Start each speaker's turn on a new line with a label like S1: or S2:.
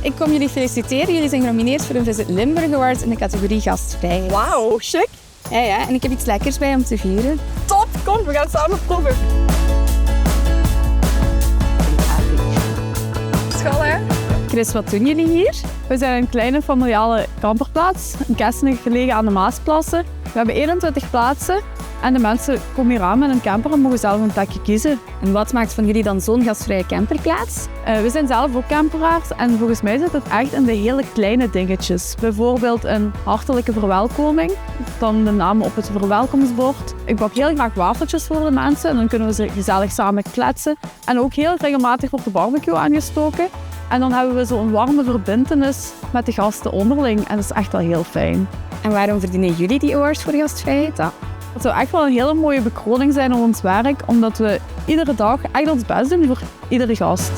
S1: Ik kom jullie feliciteren. Jullie zijn genomineerd voor een Visit Limburg Award in de categorie gastvrij.
S2: Wauw, chic.
S1: Ja, en ik heb iets lekkers bij om te vieren.
S2: Top, kom, we gaan het samen proeven. School, hè?
S1: Chris, wat doen jullie hier?
S3: We zijn een kleine familiale kamperplaats, in Kestenen gelegen aan de Maasplassen. We hebben 21 plaatsen en de mensen komen hier aan met een camper en mogen zelf een plekje kiezen.
S1: En wat maakt van jullie dan zo'n gastvrije camperplaats?
S3: We zijn zelf ook camperaars en volgens mij zit het echt in de hele kleine dingetjes. Bijvoorbeeld een hartelijke verwelkoming, dan de namen op het verwelkomstbord. Ik bak heel graag wafeltjes voor de mensen en dan kunnen we ze gezellig samen kletsen. En ook heel regelmatig wordt de barbecue aangestoken. En dan hebben we zo'n warme verbintenis met de gasten onderling en dat is echt wel heel fijn.
S1: En waarom verdienen jullie die awards voor gastvrijheid?
S3: Dat zou echt wel een hele mooie bekroning zijn op ons werk, omdat we iedere dag echt ons best doen voor iedere gast.